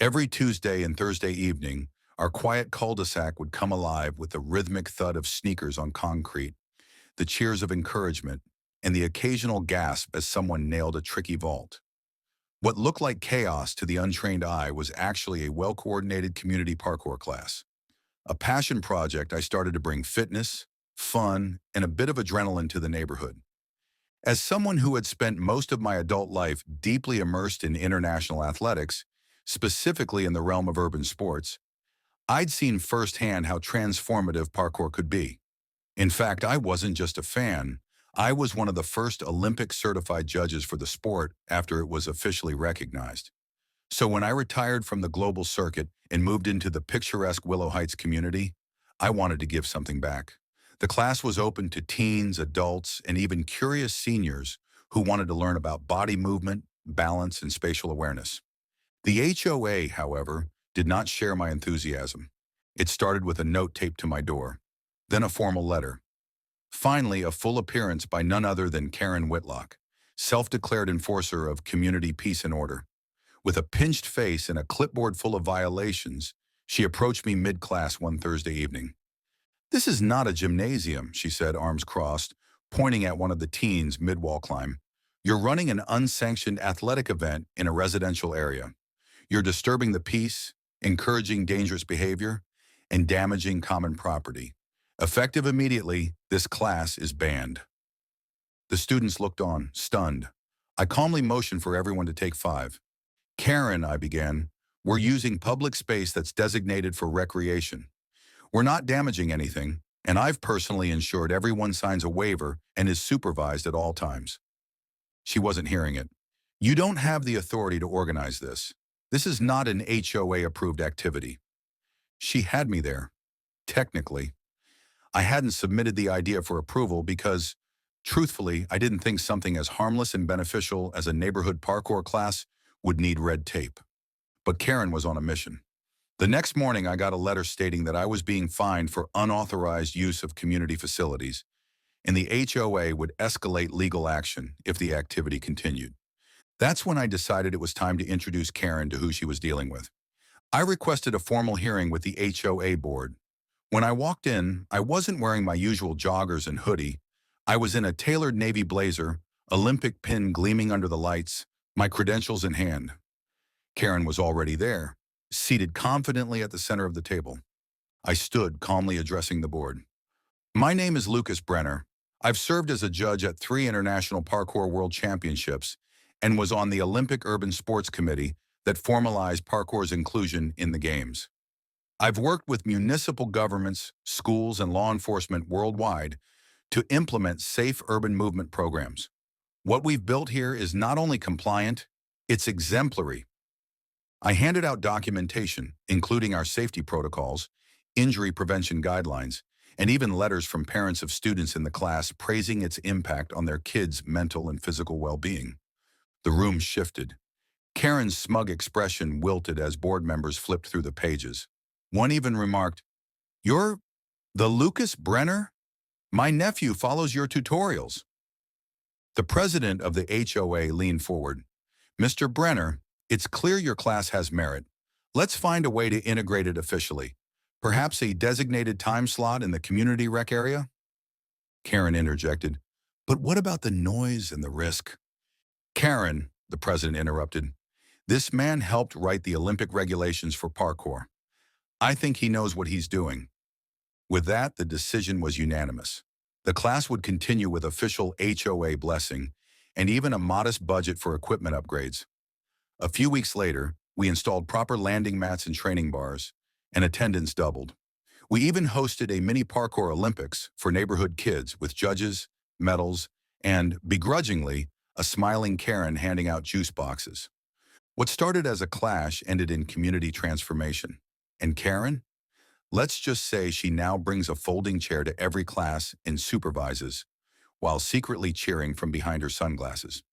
Every Tuesday and Thursday evening, our quiet cul-de-sac would come alive with the rhythmic thud of sneakers on concrete, the cheers of encouragement, and the occasional gasp as someone nailed a tricky vault. What looked like chaos to the untrained eye was actually a well-coordinated community parkour class, a passion project I started to bring fitness, fun, and a bit of adrenaline to the neighborhood. As someone who had spent most of my adult life deeply immersed in international athletics, specifically in the realm of urban sports, I'd seen firsthand how transformative parkour could be. In fact, I wasn't just a fan. I was one of the first Olympic certified judges for the sport after it was officially recognized. So when I retired from the global circuit and moved into the picturesque Willow Heights community, I wanted to give something back. The class was open to teens, adults, and even curious seniors who wanted to learn about body movement, balance, and spatial awareness. The HOA, however, did not share my enthusiasm. It started with a note taped to my door, then a formal letter. Finally, a full appearance by none other than Karen Whitlock, self-declared enforcer of community peace and order. With a pinched face and a clipboard full of violations, she approached me mid-class one Thursday evening. "This is not a gymnasium," she said, arms crossed, pointing at one of the teens mid-wall climb. "You're running an unsanctioned athletic event in a residential area. You're disturbing the peace, encouraging dangerous behavior, and damaging common property. Effective immediately, this class is banned." The students looked on, stunned. I calmly motioned for everyone to take five. "Karen," I began, "we're using public space that's designated for recreation. We're not damaging anything, and I've personally ensured everyone signs a waiver and is supervised at all times." She wasn't hearing it. "You don't have the authority to organize this. This is not an HOA-approved activity." She had me there. Technically, I hadn't submitted the idea for approval because, truthfully, I didn't think something as harmless and beneficial as a neighborhood parkour class would need red tape. But Karen was on a mission. The next morning, I got a letter stating that I was being fined for unauthorized use of community facilities, and the HOA would escalate legal action if the activity continued. That's when I decided it was time to introduce Karen to who she was dealing with. I requested a formal hearing with the HOA board. When I walked in, I wasn't wearing my usual joggers and hoodie. I was in a tailored navy blazer, Olympic pin gleaming under the lights, my credentials in hand. Karen was already there, seated confidently at the center of the table. I stood, calmly addressing the board. "My name is Lucas Brenner. I've served as a judge at 3 international parkour world championships and was on the Olympic Urban Sports Committee that formalized parkour's inclusion in the Games. I've worked with municipal governments, schools, and law enforcement worldwide to implement safe urban movement programs. What we've built here is not only compliant, it's exemplary." I handed out documentation, including our safety protocols, injury prevention guidelines, and even letters from parents of students in the class praising its impact on their kids' mental and physical well-being. The room shifted. Karen's smug expression wilted as board members flipped through the pages. One even remarked, "You're the Lucas Brenner? My nephew follows your tutorials." The president of the HOA leaned forward. "Mr. Brenner, it's clear your class has merit. Let's find a way to integrate it officially. Perhaps a designated time slot in the community rec area?" Karen interjected, "But what about the noise and the risk?" "Karen," the president interrupted, "this man helped write the Olympic regulations for parkour. I think he knows what he's doing." With that, the decision was unanimous. The class would continue with official HOA blessing and even a modest budget for equipment upgrades. A few weeks later, we installed proper landing mats and training bars, and attendance doubled. We even hosted a mini parkour Olympics for neighborhood kids with judges, medals, and, begrudgingly, a smiling Karen handing out juice boxes. What started as a clash ended in community transformation. And Karen? Let's just say she now brings a folding chair to every class and supervises, while secretly cheering from behind her sunglasses.